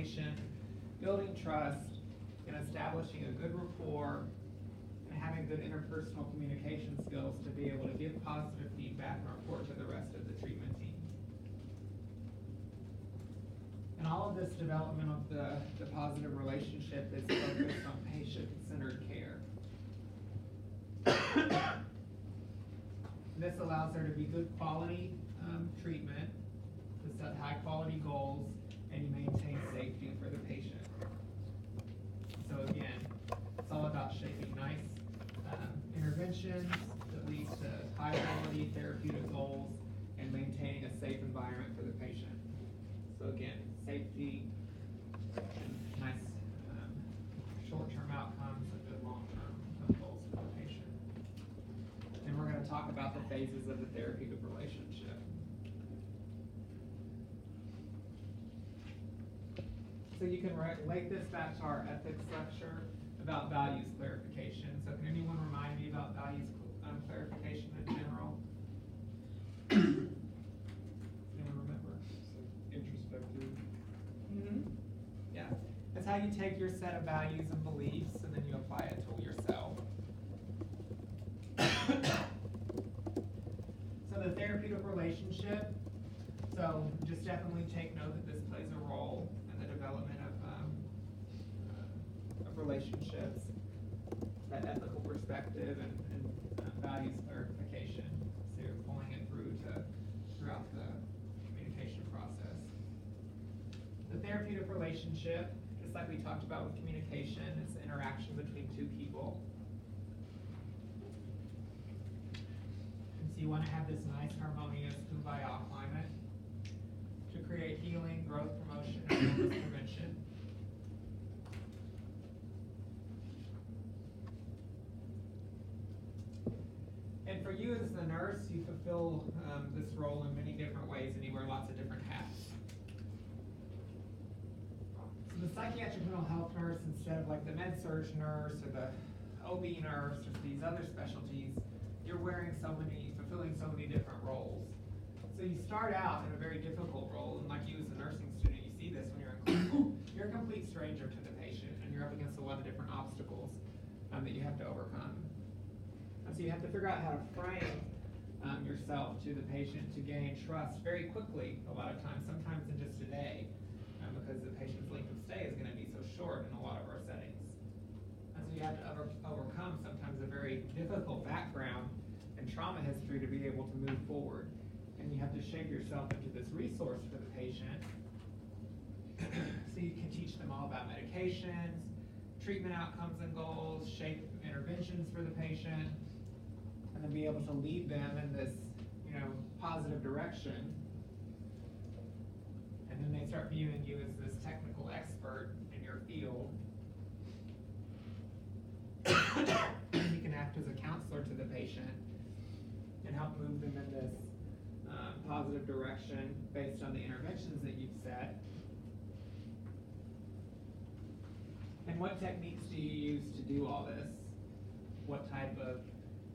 patient, building trust, and establishing a good rapport, and having good interpersonal communication skills to be able to give positive feedback and report to the rest of the treatment team. And all of this development of the positive relationship is focused on patient-centered care. This allows there to be good quality treatment, to set high quality goals, and you maintain safety for the patient. So again, it's all about shaping nice interventions that lead to high quality therapeutic goals and maintaining a safe environment for the patient. So again, safety, and nice short-term outcomes and good long-term goals for the patient. And we're going to talk about the phases of the therapeutic relationship. So you can relate this back to our ethics lecture about values clarification. So can anyone remind me about values clarification in general? Anyone remember? Introspective. Yeah. It's how you take your set of values and beliefs and then you apply it to yourself. So the therapeutic relationship, so just definitely take note that this plays a role in the development of relationships, that ethical perspective and values clarification. So you're pulling it throughout the communication process. The therapeutic relationship, just like we talked about with communication, is the interaction between two people. And so you want to have this nice, harmonious kumbaya climate to create healing, growth, promotion, and illness prevention. And for you as the nurse, you fulfill this role in many different ways, and you wear lots of different hats. So the psychiatric mental health nurse, instead of like the med-surg nurse or the OB nurse or these other specialties, you're fulfilling so many different roles. So you start out in a very difficult role, and like you as a nursing student, you see this when you're in clinical. You're a complete stranger to the patient, and you're up against a lot of different obstacles that you have to overcome. And so you have to figure out how to frame yourself to the patient to gain trust very quickly a lot of times, sometimes in just a day, because the patient's length of stay is going to be so short in a lot of our settings. And so you have to overcome sometimes a very difficult background and trauma history to be able to move forward. And you have to shape yourself into this resource for the patient. So you can teach them all about medications, treatment outcomes and goals, shape interventions for the patient, and then be able to lead them in this, positive direction. And then they start viewing you as this technical expert in your field. You can act as a counselor to the patient and help move them in this positive direction based on the interventions that you've set. And what techniques do you use to do all this? What type of,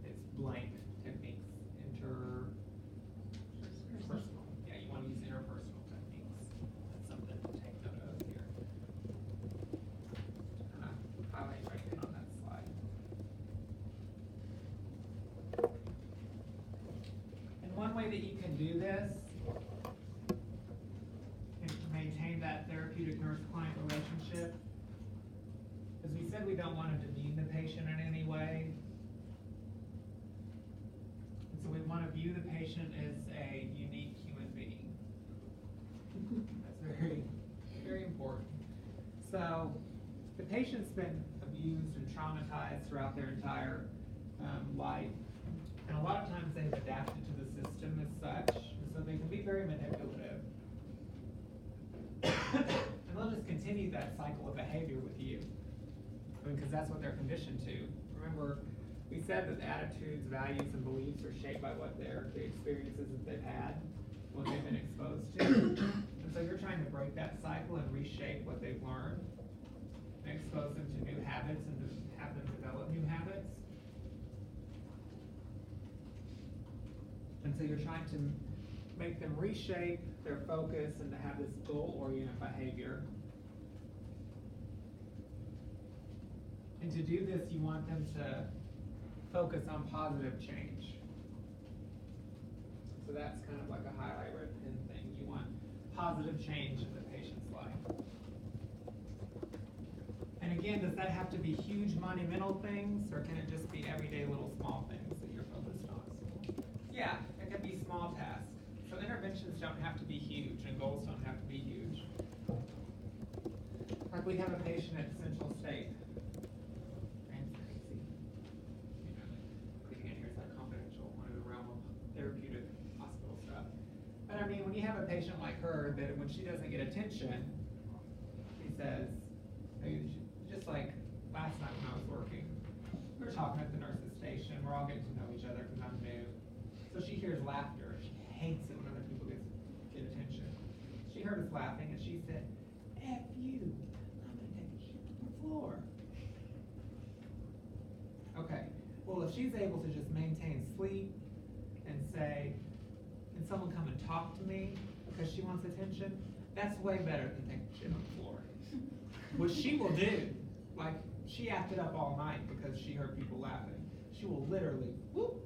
it's blank techniques, interpersonal. Yeah, you want to use interpersonal techniques. That's something to take note of here. Highlight right in on that slide. And one way that you can do this and maintain that therapeutic nurse-client relationship, as we said, we don't want to demean the patient in any way. And so we want to view the patient as a unique human being. That's very, very important. So the patient's been abused and traumatized throughout their entire life. And a lot of times they've adapted to the system as such, and so they can be very manipulative. And they'll just continue that cycle of behavior with you, because that's what they're conditioned to. Remember, we said that attitudes, values, and beliefs are shaped by the experiences that they've had, what they've been exposed to. And so you're trying to break that cycle and reshape what they've learned, and expose them to new habits and to have them develop new habits. And so you're trying to make them reshape their focus and to have this goal-oriented behavior. And to do this, you want them to focus on positive change. So that's kind of like a highlight red pen thing. You want positive change in the patient's life. And again, does that have to be huge monumental things, or can it just be everyday little small things that you're focused on? Yeah, it can be small tasks. So interventions don't have to be huge, and goals don't have to be huge. Like we have a patient at Central State. But I mean, when you have a patient like her, that when she doesn't get attention, he says, just like last night when I was working, we were talking at the nurse's station, we're all getting to know each other because I'm new. So she hears laughter, she hates it when other people get attention. She heard us laughing and she said, F you, I'm gonna take a shit on the floor. Okay, well if she's able to just maintain sleep and say, can someone come and talk to me because she wants attention, that's way better than taking shit on the floor. What she will do, like she acted up all night because she heard people laughing. She will literally, whoop,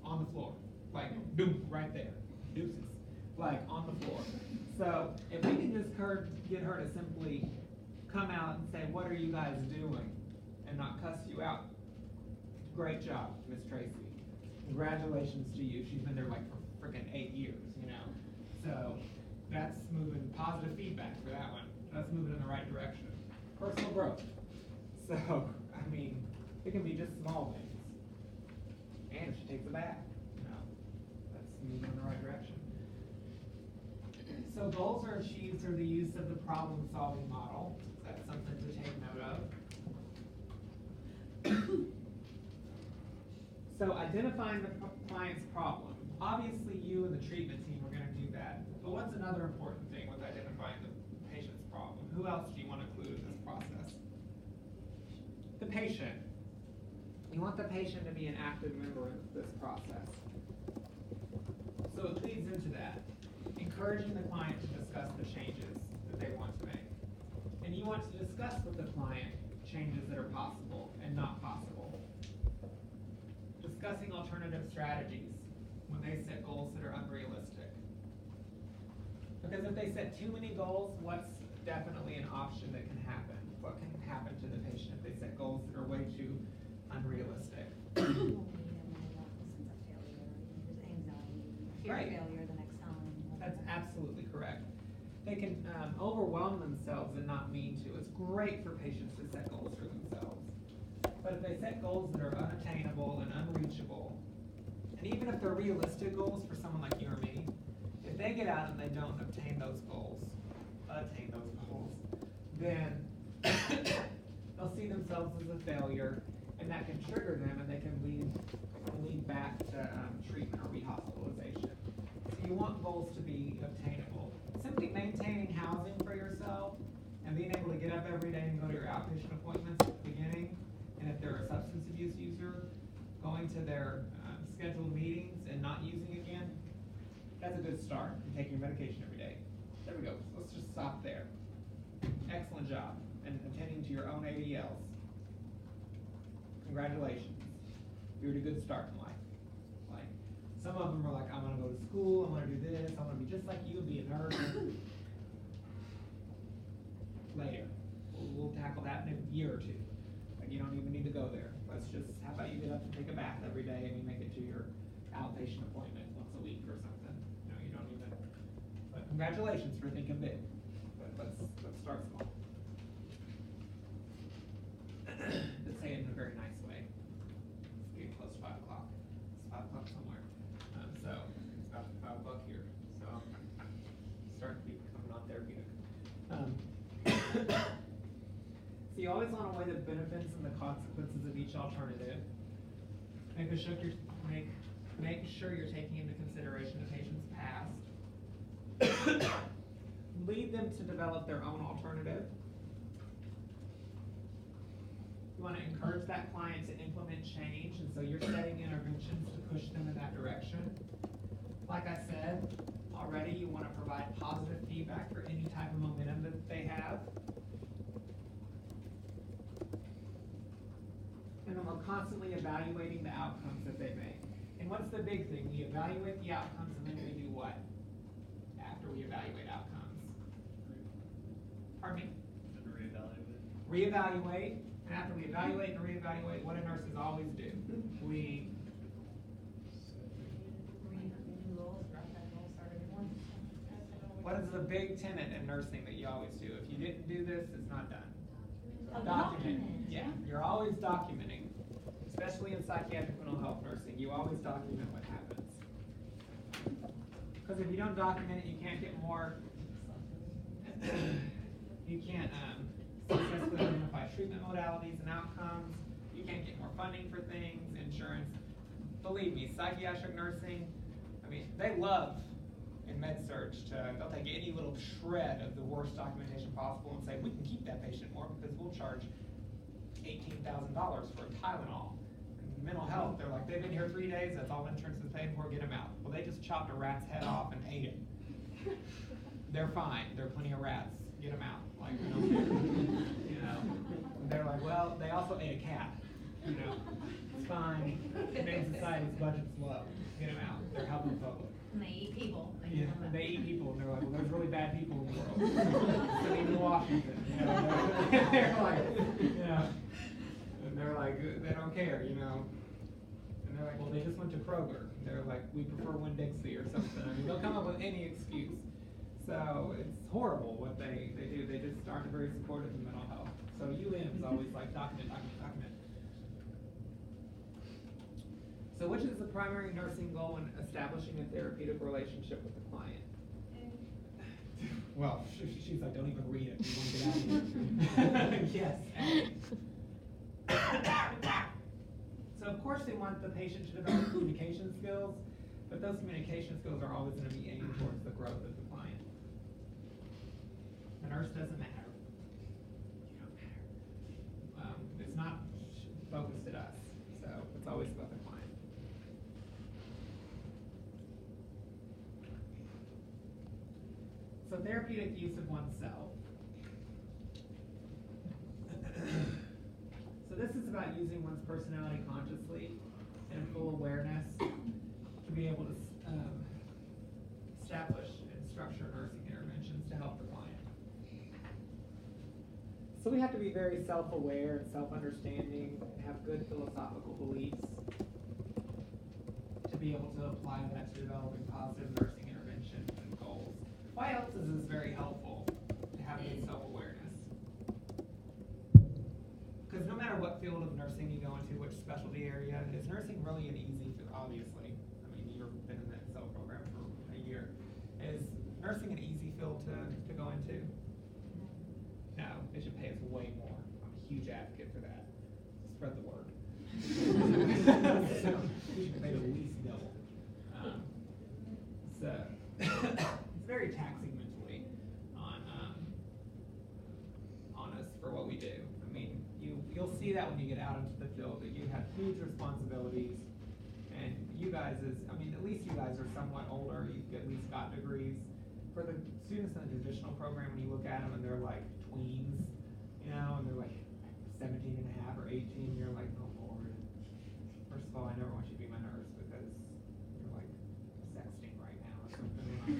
on the floor. Like, boom, right there, deuces, like on the floor. So if we can just get her to simply come out and say, what are you guys doing? And not cuss you out. Great job, Miss Tracy. Congratulations to you. She's been there like for freaking 8 years, you know? So that's moving, positive feedback for that one. That's moving in the right direction. Personal growth. So, I mean, it can be just small things. And if she takes a bath, you know, that's moving in the right direction. So goals are achieved through the use of the problem-solving model. That's something to take note of. So identifying the client's problem. Obviously, you and the treatment team are going to do that. But what's another important thing with identifying the patient's problem? Who else do you want to include in this process? The patient. You want the patient to be an active member of this process. So it leads into that. Encouraging the client to discuss the changes that they want to make. And you want to discuss with the client changes that are possible and not possible. Discussing alternative strategies when they set goals that are unrealistic. Because if they set too many goals, what's definitely an option that can happen? What can happen to the patient if they set goals that are way too unrealistic? Right. Failure the next time. That's absolutely correct. They can overwhelm themselves and not mean to. It's great for patients to set goals for themselves. But if they set goals that are unattainable and unreachable, and even if they're realistic goals for someone like you or me, if they get out and they don't attain those goals, then they'll see themselves as a failure, and that can trigger them, and they can lead back to treatment or rehospitalization. So you want goals to be obtainable. Simply maintaining housing for yourself and being able to get up every day and go to your outpatient appointments at the beginning, and if they're a substance abuse user, going to their scheduled meetings and not using again, that's a good start. And taking your medication every day. There we go. Let's just stop there. Excellent job. And attending to your own ADLs. Congratulations. You're at a good start in life. Like, some of them are like, I want to go to school, I want to do this, I want to be just like you and be a nurse. Later. We'll tackle that in a year or two. Like, you don't even need to go there. Let's just, how about you get up and take a bath every day and you make it to your outpatient appointment once a week or something. You know, you don't even, but congratulations for thinking big. But let's start small. Let's say it in a very nice way. It's getting close to 5 o'clock. It's 5 o'clock somewhere. So it's about 5 o'clock here. So I'm starting to be becoming non-therapeutic. So you always want to weigh the benefits and the consequences of each alternative. Make sure you're taking into consideration the patient's past. Lead them to develop their own alternative. You want to encourage that client to implement change, and so you're setting interventions to push them in that direction. Like I said already, you want to provide positive feedback for any type of momentum that they have. constantly evaluating the outcomes that they make. And what's the big thing? We evaluate the outcomes and then we do what? After we evaluate outcomes. Pardon me? And reevaluate. Reevaluate. And after we evaluate and reevaluate, what do nurses always do? We What is the big tenet in nursing that you always do? If you didn't do this, it's not done. Document. Yeah, you're always documenting. Especially in psychiatric mental health nursing, you always document what happens. Because if you don't document it, you can't get more, you can't successfully identify treatment modalities and outcomes. You can't get more funding for things, insurance. Believe me, psychiatric nursing, I mean, they love in med-surg they'll take any little shred of the worst documentation possible and say, we can keep that patient more because we'll charge $18,000 for a Tylenol. In mental health, they're like, they've been here 3 days, that's all insurance is paying for, get them out. Well, they just chopped a rat's head off and ate it. They're fine, there are plenty of rats, get them out. Like, we don't care. You know, they're like, well, they also ate a cat. You know, it's fine, Humane Society's budget's low, get them out, they're helping the public. And they eat people. Yeah, they eat people, and they're like, well, there's really bad people in the world. So even Washington, you know, they're like, you know, and they're like, they don't care, you know. And they're like, well, they just went to Kroger. They're like, we prefer Winn-Dixie or something. I mean, they'll come up with any excuse. So it's horrible what they do. They just aren't very supportive of mental health. So UM's always like, document, document, document. So which is the primary nursing goal in establishing a therapeutic relationship with the client? Well, she's like, don't even read it. We want to get out of here. Yes. So of course they want the patient to develop communication skills, but those communication skills are always going to be aimed towards the growth of the client. The nurse doesn't matter. You don't matter. It's not focused at us, so it's always about the client. So therapeutic use of oneself. So this is about using one's personality consciously and full awareness to be able to establish and structure nursing interventions to help the client. So we have to be very self-aware and self-understanding, have good philosophical beliefs to be able to apply that to developing positive nursing interventions and goals. Why else is this very helpful to have good self-awareness? Because no matter what field of nursing you go into, which specialty area, is nursing really an easy field? Obviously, I mean, you've been in that cell program for a year. Is nursing an easy field to go into? No, it should pay us way more. I'm a huge advocate for that. Spread the word. So, we should pay at least double. So, it's very taxing mentally on us for what we do. I mean, you'll see that when you get out into the field, that you have huge responsibilities, and you guys at least you guys are somewhat older, you've at least got degrees. For the students in the traditional program, when you look at them and they're like tweens, you know, and they're like 17 and a half or 18, you're like, oh Lord. First of all, I never want you to be my nurse because you're like sexting right now or something. You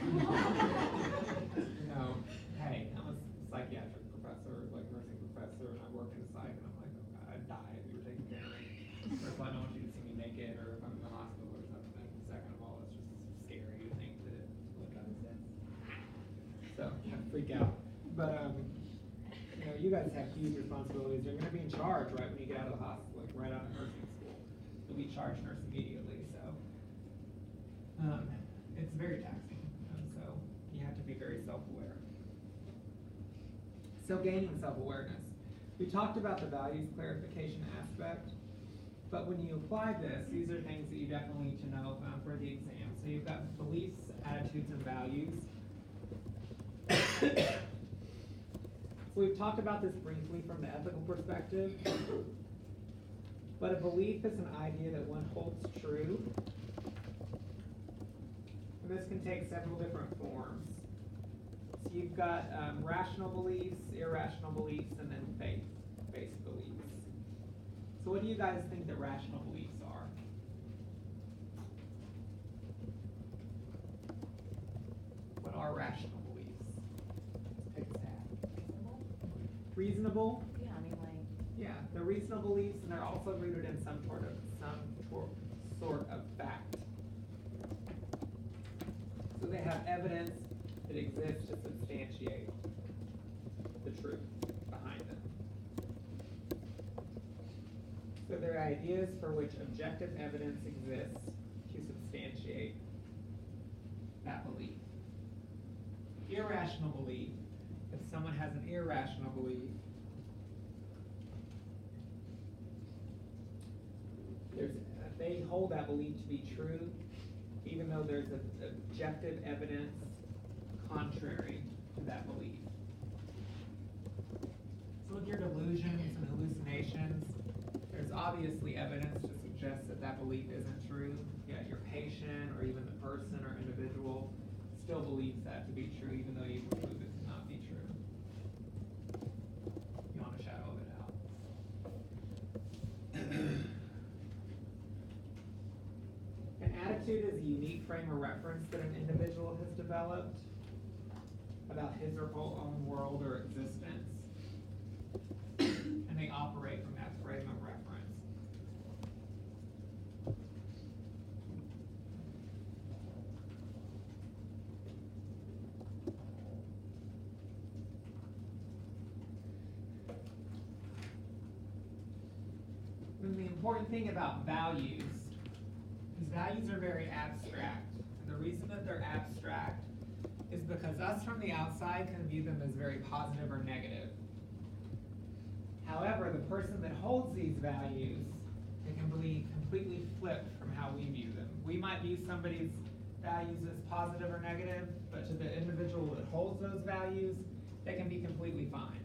know, hey, I'm a psychiatric professor, like nursing professor, and I work in psych, and I'm like, oh God, I'd die if you were taking care of me. First of all, I don't want you to see me naked or if I'm in the hospital or something. Second of all, it's just scary to think that it would have sense. So I freak out. But you know, you guys have huge responsibilities. You're going to be in charge right when you get out of the hospital, like right out of nursing school. You'll be charge nurse immediately. So it's very taxing. So you have to be very self-aware. So gaining self-awareness. We talked about the values clarification aspect, but when you apply this, these are things that you definitely need to know for the exam. So you've got beliefs, attitudes, and values. So we've talked about this briefly from the ethical perspective, but a belief is an idea that one holds true. And this can take several different forms. So you've got rational beliefs, irrational beliefs, and then faith-based beliefs. So So what do you guys think that rational beliefs are? What are rational beliefs? Let's take a stab. Reasonable? Yeah, I mean, like, Yeah, they're reasonable beliefs, and they're also rooted in some sort of fact. So they have evidence that exists to substantiate the truth behind them. So they're ideas for which objective evidence exists to substantiate that belief. Irrational belief, if someone has an irrational belief, they hold that belief to be true, even though there's objective evidence contrary to that belief. So with your delusions and hallucinations, there's obviously evidence to suggest that that belief isn't true, yet your patient or even the person or individual still believes that to be true, even though you prove it to not be true. You want to shadow it out. An attitude is a unique frame of reference that an individual has developed about his or her own world or existence, and they operate from that frame of reference. And the important thing about values is values are very abstract. And the reason that they're abstract is because us from the outside can view them as very positive or negative. However, the person that holds these values, they can be completely flipped from how we view them. We might view somebody's values as positive or negative, but to the individual that holds those values, they can be completely fine.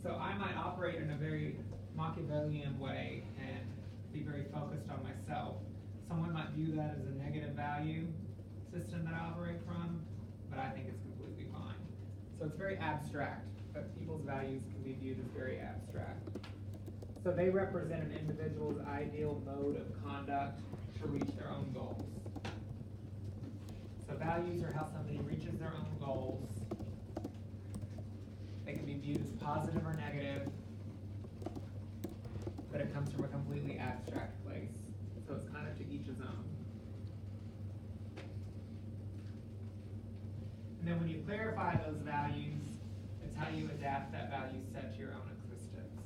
So I might operate in a very Machiavellian way and be very focused on myself. Someone might view that as a negative value system that I operate from, but I think it's completely fine. So it's very abstract, but people's values can be viewed as very abstract. So they represent an individual's ideal mode of conduct to reach their own goals. So values are how somebody reaches their own goals. They can be viewed as positive or negative, but it comes from a completely abstract place. So it's kind of to each his own. And then when you clarify those values, it's how you adapt that value set to your own existence.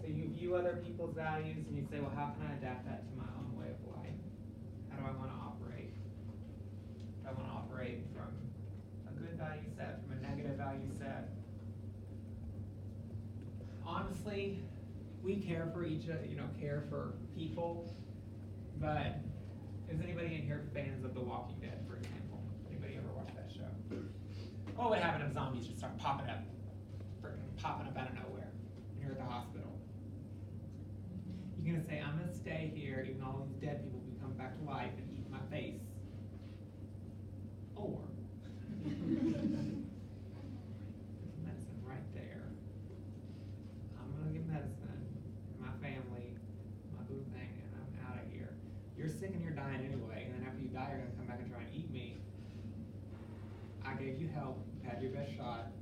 So you view other people's values and you say, well, how can I adapt that to my own way of life? How do I want to operate? Do I want to operate from a good value set, from a negative value set? Honestly, we care for each other, care for people, but is anybody in here fans of The Walking Dead, for example? Anybody ever watch that show? What would happen if zombies just start popping up out of nowhere when you're at the hospital? You're gonna say, I'm gonna stay here even though all these dead people can come back to life and eat my face. Or medicine right there. I'm gonna get medicine, my family, my boo thing, and I'm out of here. You're sick and you're dying anyway, and then after you die, you're gonna come back and try and eat me. I gave you help, you had your best shot.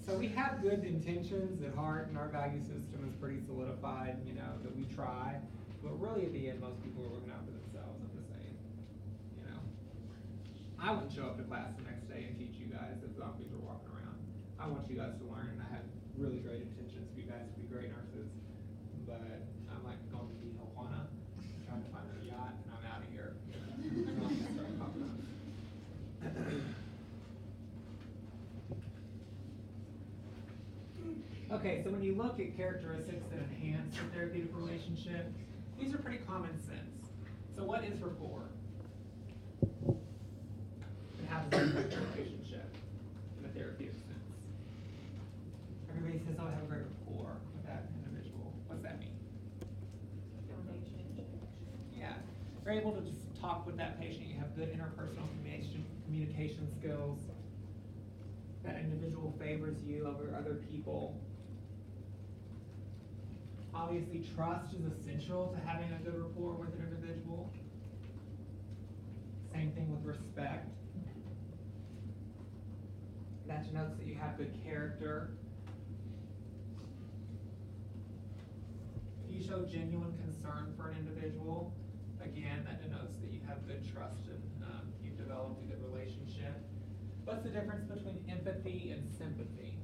So we have good intentions at heart, and our value system is pretty solidified, that we try. But really at the end, most people are looking out for themselves, I'm just saying. I wouldn't show up to class the next day and teach you guys if zombies were walking around. I want you guys to learn, and I have really great intentions for you guys to be great nurses. But I'm like going to Tijuana, trying to find a yacht, and I'm out of here. Okay, so when you look at characteristics that enhance the therapeutic relationship, these are pretty common sense. So what is rapport? And how does it affect the relationship in a therapeutic sense? Everybody says, oh, I have a great rapport with that individual. What's that mean? Yeah, you're able to just talk with that patient. You have good interpersonal communication skills. that individual favors you over other people. Obviously, trust is essential to having a good rapport with an individual. Same thing with respect. That denotes that you have good character. If you show genuine concern for an individual, again, that denotes that you have good trust and you've developed a good relationship. What's the difference between empathy and sympathy?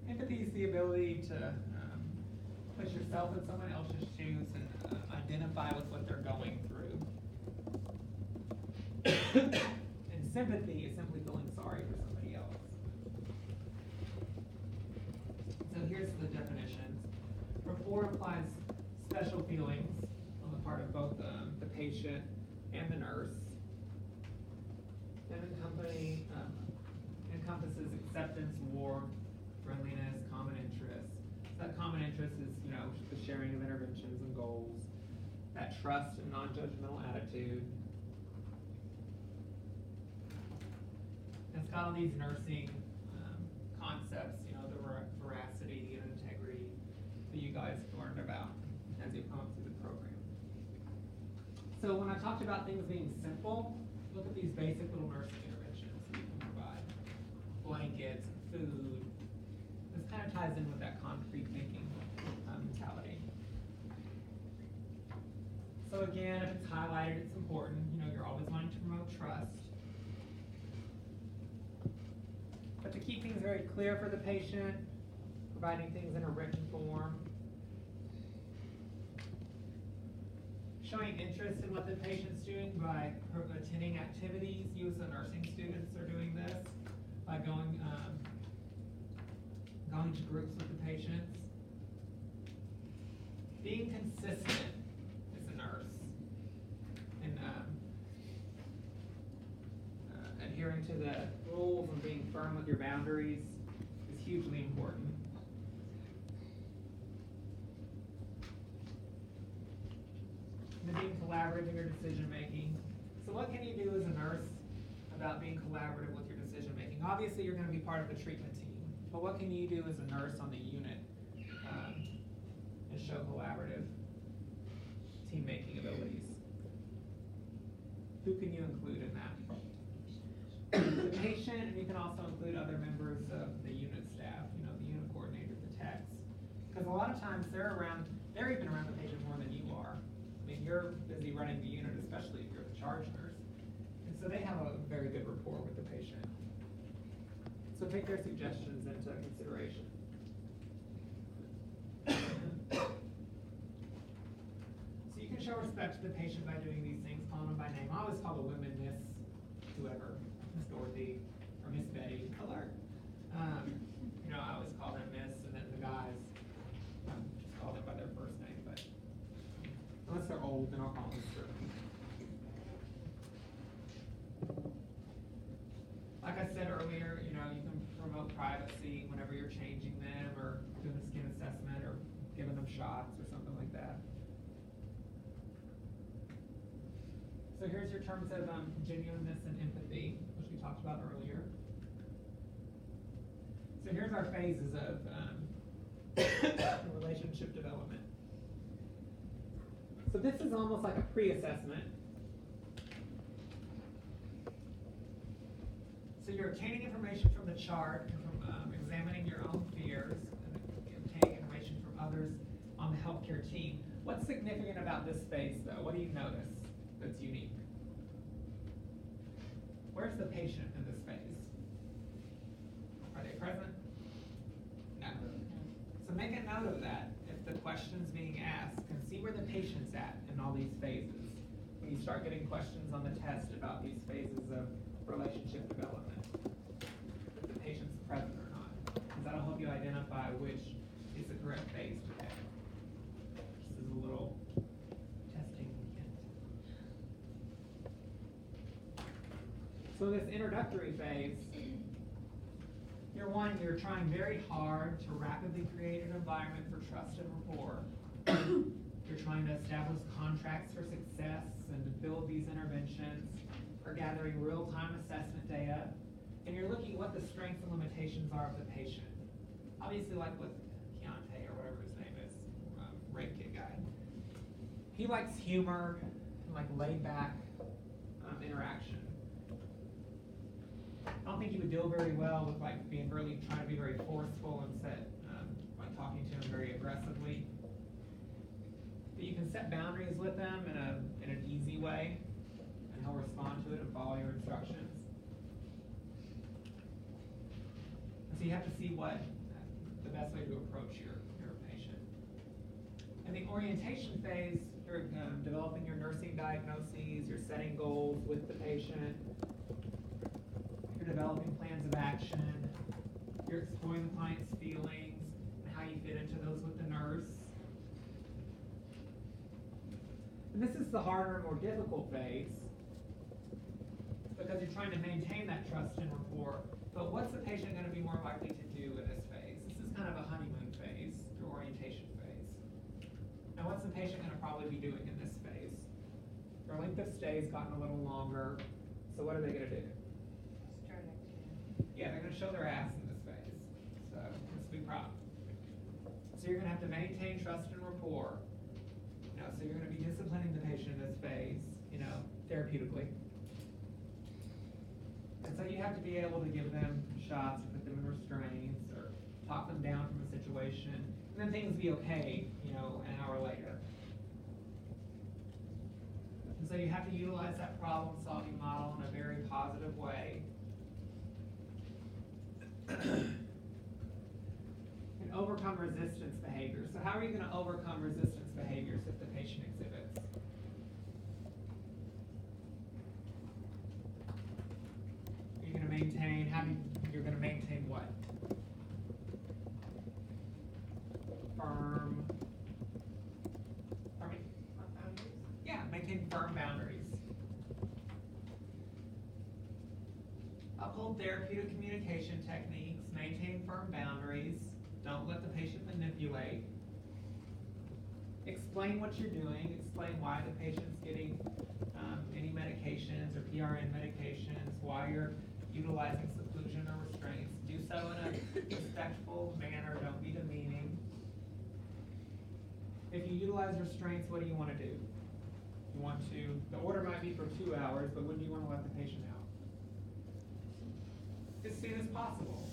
Empathy is the ability to put yourself in someone else's shoes and identify with what they're going through. And sympathy is simply feeling sorry for somebody else. So here's the definitions. Rapport implies special feelings on the part of both the patient and the nurse. And encompasses acceptance, warmth, friendliness, common interests. So that common interest is, the sharing of interventions and goals, that trust and non-judgmental attitude. It's got all these nursing concepts, the veracity and integrity that you guys learned about as you come up through the program. So when I talked about things being simple, look at these basic little nursing interventions that you can provide. Blankets, food. This kind of ties in with that concrete thinking mentality. So again, if it's highlighted, it's important. You're always wanting to promote trust. But to keep things very clear for the patient, providing things in a written form. Showing interest in what the patient's doing by attending activities. You as the nursing students are doing this by going to groups with the patients. Being consistent as a nurse and adhering to the rules and being firm with your boundaries is hugely important. And being collaborative in your decision making. So what can you do as a nurse about being collaborative with your decision making? Obviously you're going to be part of the treatment team, but what can you do as a nurse on the unit and show collaborative team making abilities? Who can you include in that? The patient, and you can also include other members of the unit staff, the unit coordinator, the techs. Because a lot of times they're even around the patient more than you are. I mean, you're busy running the unit, especially if you're the charge nurse. And so they have a very good rapport with the patient. So take their suggestions into consideration. So you can show respect to the patient by doing these things, calling them by name. I always call the women Miss whoever, Miss Dorothy or Miss Betty, alert. I always call them Miss, and then the guys just call them by their first name, but unless they're old, then I'll call them Mr. Like I said earlier, you can promote privacy whenever you're changing them or doing a skin assessment or giving them shots or something like that. So here's your terms of genuineness and empathy, which we talked about earlier. So here's our phases of relationship development. So this is almost like a pre-assessment. So you're obtaining information from the chart and from examining your own fears and obtaining information from others on the healthcare team. What's significant about this phase, though? What do you notice that's unique? Where's the patient in this phase? Are they present? No. So make a note of that. If the question's being asked, and see where the patient's at in all these phases. When you start getting questions on the test about these phases of relationship development, if the patient's present or not, because that'll help you identify which is the correct phase to pick. This is a little testing hint. So this introductory phase, you're trying very hard to rapidly create an environment for trust and rapport. You're trying to establish contracts for success and to build these interventions. are gathering real-time assessment data, and you're looking at what the strengths and limitations are of the patient. Obviously, like with Keontae or whatever his name is, rape kit guy. He likes humor and like laid-back interaction. I don't think he would deal very well with like being really trying to be very forceful and like talking to him very aggressively. But you can set boundaries with him in an easy way, and he'll respond to it and follow your instructions. And so you have to see what the best way to approach your patient. In the orientation phase, you're developing your nursing diagnoses, you're setting goals with the patient, you're developing plans of action, you're exploring the client's feelings and how you fit into those with the nurse. And this is the harder and more difficult phase because you're trying to maintain that trust and rapport. But what's the patient going to be more likely to do in this phase? This is kind of a honeymoon phase, your orientation phase. Now what's the patient going to probably be doing in this phase? Their length of stay has gotten a little longer, so what are they going to do? Yeah, they're going to show their ass in this phase. So let's be proud. So you're going to have to maintain trust and rapport. So you're going to be disciplining the patient in this phase, therapeutically. And so you have to be able to give them shots, or put them in restraints, or talk them down from a situation, and then things be okay, an hour later. And so you have to utilize that problem-solving model in a very positive way. And overcome resistance behaviors. So how are you going to overcome resistance behaviors that the patient exhibits? You're going to maintain, you're going to maintain what? Maintain firm boundaries. Uphold therapeutic communication techniques, maintain firm boundaries, don't let the patient manipulate. Explain what you're doing, explain why the patient's getting any medications or PRN medications, why you're utilizing seclusion or restraints. Do so in a respectful manner, don't be demeaning. If you utilize restraints, what do you want to do? You want to, the order might be for 2 hours, but when do you want to let the patient out? As soon as possible.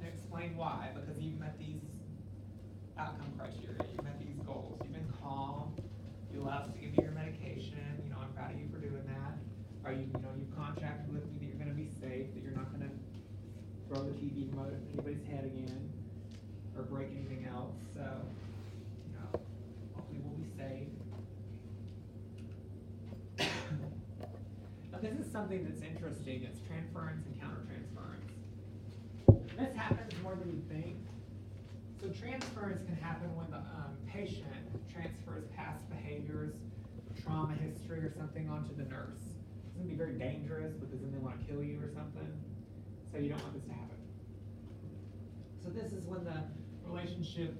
And explain why, because you've met these outcome criteria, you've met these goals, you've been calm, you allow us to give you your medication, I'm proud of you for doing that. Or you've contracted with me that you're going to be safe, that you're not going to throw the TV remote at anybody's head again, or break anything else, so, hopefully we'll be safe. Now, this is something that's interesting. It's transference and countertransference. This happens more than you think. So transference can happen when the patient transfers past behaviors, trauma history, or something onto the nurse. It's going to be very dangerous because then they want to kill you or something. So you don't want this to happen. So this is when the relationship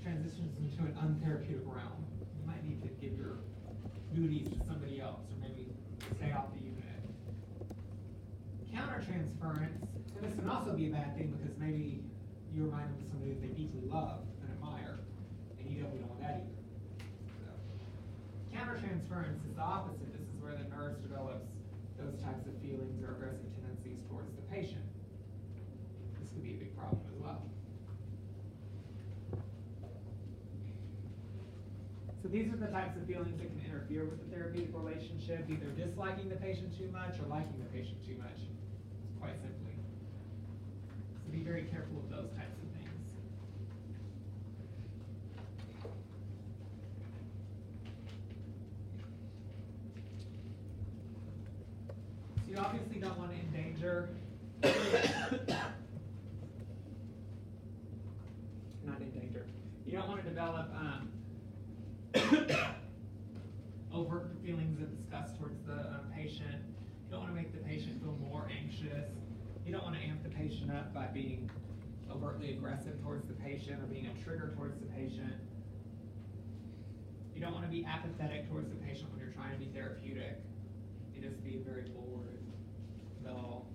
transitions into an untherapeutic realm. You might need to give your duties to somebody else, or maybe stay off the unit. Countertransference, and this can also be a bad thing because maybe you remind them of somebody that they deeply love and admire, and you definitely don't want that either. So, countertransference is the opposite. This is where the nurse develops those types of feelings or aggressive tendencies towards the patient. This could be a big problem as well. So these are the types of feelings that can interfere with the therapeutic relationship, either disliking the patient too much or liking the patient too much, quite simply. So be very careful of those types of things. So you obviously don't want to endanger not endanger. You don't want to develop overt feelings of disgust towards the patient. You don't want to make the patient feel more anxious. You don't want to amp the patient up by being overtly aggressive towards the patient or being a trigger towards the patient. You don't want to be apathetic towards the patient when you're trying to be therapeutic. You just be very bored, dull.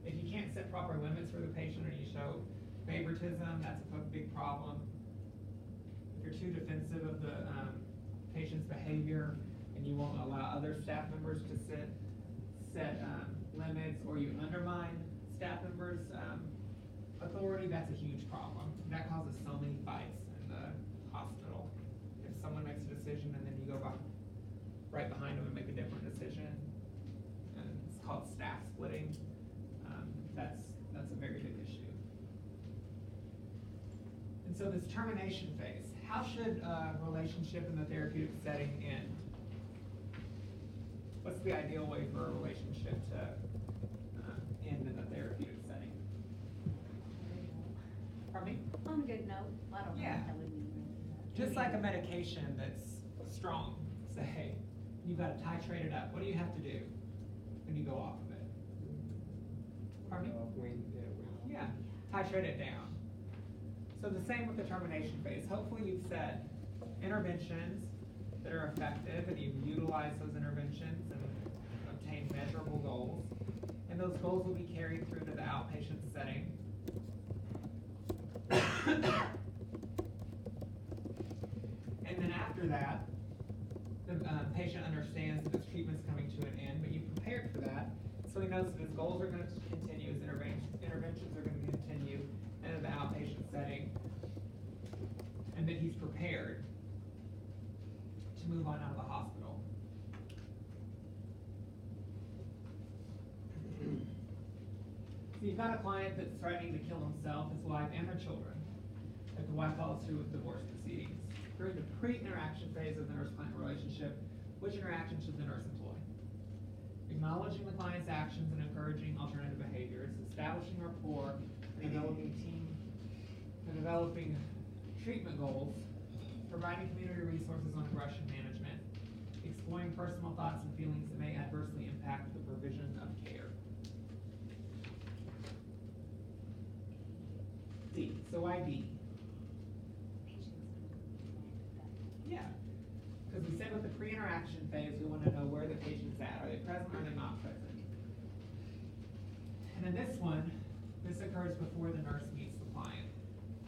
If you can't set proper limits for the patient or you show favoritism, that's a big problem. If you're too defensive of the patient's behavior and you won't allow other staff members to set limits, or you undermine staff members' authority, that's a huge problem. That causes so many fights in the hospital. If someone makes a decision and then you go right behind them and make a different decision, and it's called staff splitting, that's a very big issue. And so this termination phase, how should a relationship in the therapeutic setting end? What's the ideal way for a relationship to end in the therapeutic setting? Pardon me? On a good note, I don't know Yeah. what that would mean. Just like a medication that's strong, say, you've got to titrate it up. What do you have to do when you go off of it? Pardon me? Yeah, titrate it down. So the same with the termination phase. Hopefully you've set interventions that are effective and you've utilized those interventions and obtained measurable goals. And those goals will be carried through to the outpatient setting. And then after that, the patient understands that his treatment's coming to an end, but you prepared for that. So he knows that his goals are going to continue, his interventions are going to continue in the outpatient setting, and that he's prepared to move on out of the hospital. So you've got a client that's threatening to kill himself, his wife, and their children if the wife follows through with divorce proceedings. During the pre-interaction phase of the nurse-client relationship, which interaction should the nurse employ? Acknowledging the client's actions and encouraging alternative behaviors, establishing rapport, and developing treatment goals, providing community resources on aggression management, exploring personal thoughts and feelings that may adversely impact the provision of care. D. So why D? Yeah. Because we said with the pre-interaction phase, we want to know where the patient's at. Are they present or are they not present? And in this one, this occurs before the nurse meets the client.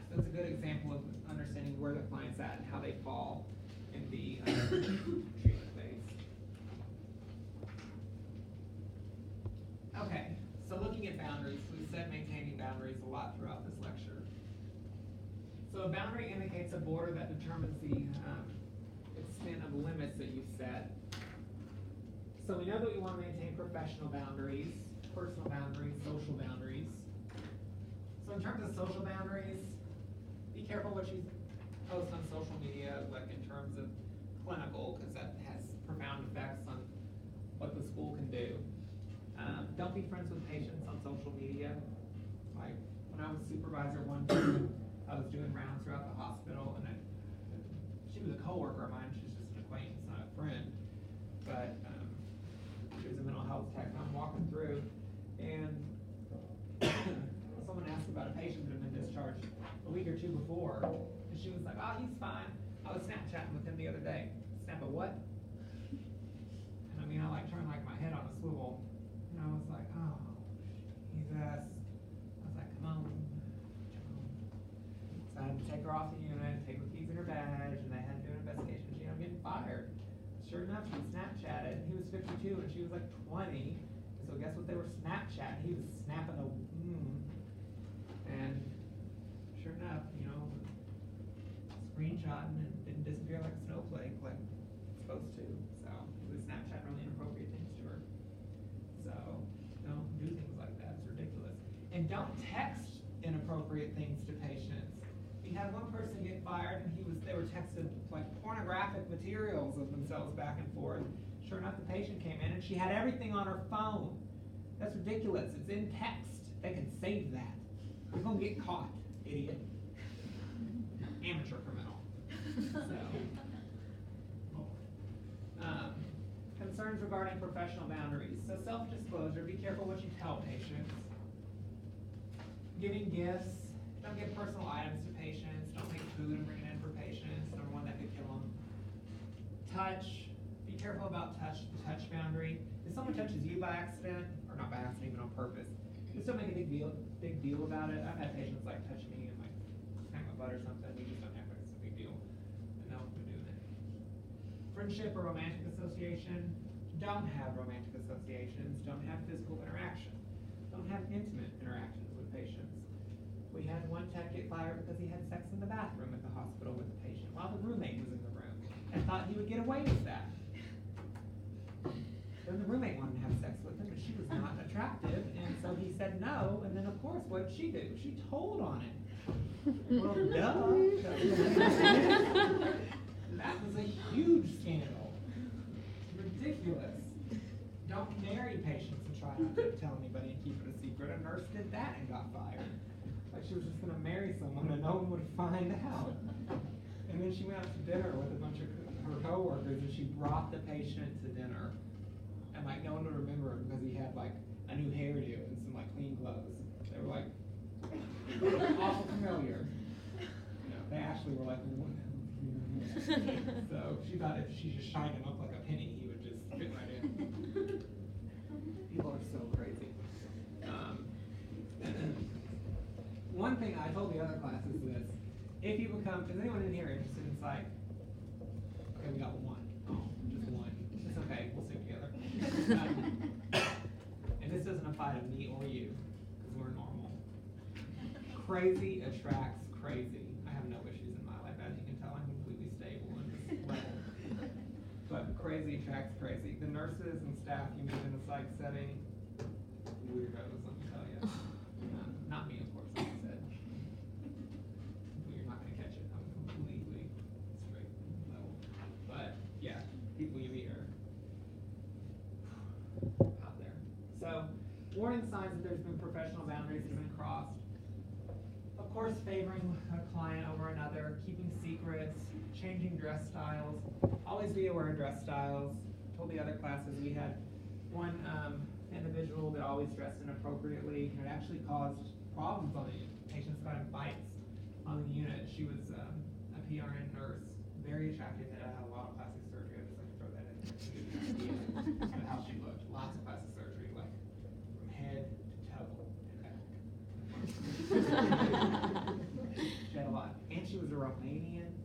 So it's a good example of understanding where the client's at and how they fall in the treatment phase. Okay, so looking at boundaries, we said maintaining boundaries a lot throughout this lecture. So a boundary indicates a border that determines the extent of limits that you've set. So we know that we want to maintain professional boundaries, personal boundaries, social boundaries. So in terms of social boundaries, be careful what you post on social media, like in terms of clinical, because that has profound effects on what the school can do. Don't be friends with patients on social media. Like when I was supervisor one time, I was doing rounds throughout the hospital, and she was a coworker of mine. She's just an acquaintance, not a friend. But she was a mental health tech, and I'm walking through, and someone asked about a patient that had been discharged a week or two before, and she was like, "Oh, he's fine. I was Snapchatting with him the other day." Snap a what? And I mean, I like turned like my head on a swivel, and I was like, "Oh, Jesus." I was like, "Come on." So I had to take her off the unit, take her keys in her badge, and they had to do an investigation. She ended up getting fired. Sure enough, she Snapchatted. He was 52 and she was like 20. So guess what they were Snapchatting? He was snapping a and sure enough, you know, screenshotting and didn't disappear like a snowflake like it's supposed to. So he was Snapchatting really inappropriate things to her. So don't do things like that. It's ridiculous. And don't text inappropriate things to patients. We had one person get fired, and they were texting like pornographic materials of themselves back and forth. Sure enough, the patient came in, and she had everything on her phone. That's ridiculous. It's in text. They can save that. You're gonna get caught, idiot. Amateur criminal. Concerns regarding professional boundaries. So self-disclosure. Be careful what you tell patients. Giving gifts. Don't give personal items to patients. Don't make food and bring it in for patients. Number one, that could kill them. Touch. Be careful about the touch boundary. If someone touches you by accident, or not by accident, even on purpose, just don't make a big deal about it. I've had patients like touch me and like hang my butt or something. We just don't act like it's a big deal. And no one's been doing it. Friendship or romantic association, don't have romantic associations. Don't have physical interaction. Don't have intimate interactions with patients. We had one tech get fired because he had sex in the bathroom at the hospital with the patient while the roommate was in the room and thought he would get away with that. Then the roommate wanted to have sex with him, but she was not attractive, and so he said no, and then of course, what did she do? She told on him. Well, duh. That was a huge scandal. Ridiculous. Don't marry patients and try not to tell anybody and keep it a secret. A nurse did that and got fired. Like she was just gonna marry someone and no one would find out. And then she went out to dinner with a bunch of her coworkers and she brought the patient to dinner. And like no one would remember him because he had like a new hairdo and some like clean clothes. They were like awful familiar. You know, they actually were like, so she thought if she just shined him up like a penny, he would just fit right in. People are so crazy. One thing I told the other classes is this: if you become, is anyone in here interested in psych? Okay, we got one. Oh, just one. It's okay, we'll stick together. And this doesn't apply to me or you, because we're normal. Crazy attracts crazy. I have no issues in my life, as you can tell. I'm completely stable and just level. But crazy attracts crazy. The nurses and staff you meet in a psych setting, weirdos, let me tell you. Not me, of course, like I said. You're not going to catch it. I'm completely straight level. But yeah, people you meet are out there. So, warning signs that there's been professional boundaries that have been crossed. Of course, favoring a client over another, keeping secrets, changing dress styles. Always be aware of dress styles. I told the other classes we had one individual that always dressed inappropriately, and it actually caused problems on the patients got in fights on the unit. She was a PRN nurse, very attractive, and had a lot of plastic surgery. I just like to throw that in there to give you an idea of how she looked. Lots of plastic surgery, like from head to toe and back. She had a lot, and she was a Romanian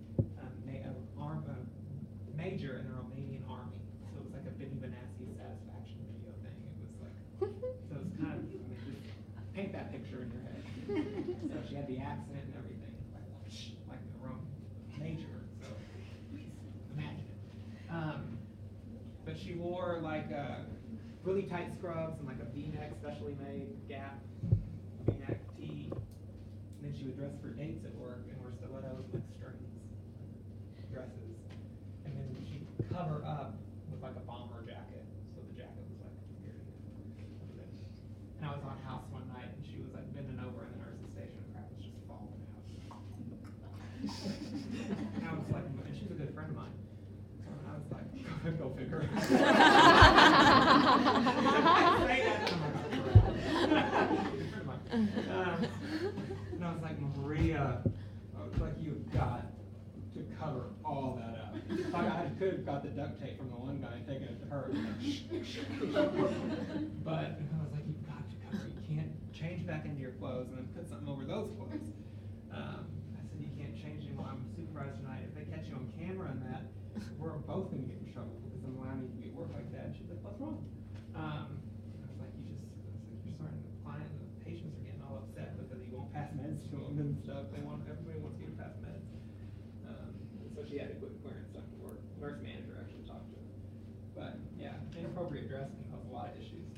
major in the Romanian army. So it was like a Benny Benassi satisfaction video thing. It was like, so it's kind of, I mean, just paint that picture in your head. So she had the accent and everything, like a Roman major. So imagine it. But she wore like really tight scrubs and like a V-neck, specially made Gap V-neck tee. And then she would dress for dates at work and wear stilettos with strings, dresses. And then she'd cover up with like a bomber jacket, so the jacket was like very. And I was on house one night, and she was like bending over in the nurse's station, and crap was just falling out. And I was like, and she's a good friend of mine, so I was like, go figure. And I was like, Maria, I was like, you've got to cover all that up. Like I could have got the duct tape from the one guy and taken it to her. But I was like, you've got to cover. You can't change back into your clothes and then put something over those clothes. I said, you can't change them while I'm supervised tonight. If they catch you on camera and that, we're both going to get in trouble because I'm allowing you to be at work like that. And she's like, what's wrong? I was like, you're starting the client and the patients are getting all upset because you won't pass meds to them and stuff. Everybody wants you to pass meds. So she had to quit clearing stuff to work. Nurse manager actually talked to her. But yeah, inappropriate dress can cause a lot of issues.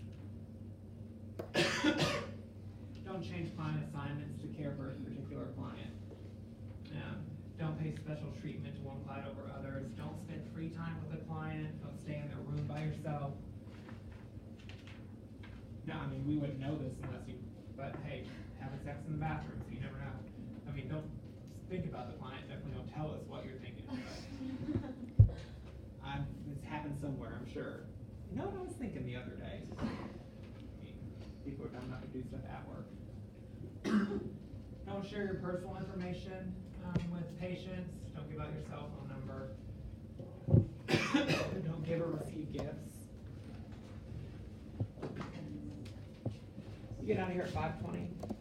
Don't change client assignments to care for a particular client. Don't pay special treatment to one client over others. Don't spend free time with a client. Don't stay in their room by yourself. No, I mean, we wouldn't know this unless you, but hey, having sex in the bathroom, so you never know. I mean, don't think about the client, definitely don't tell us what you're thinking. It's happened somewhere, I'm sure. You know what I was thinking the other day? I mean, people are not going to do stuff at work. Don't share your personal information with patients. Don't give out your cell phone number. Don't give or get out of here at 5:20.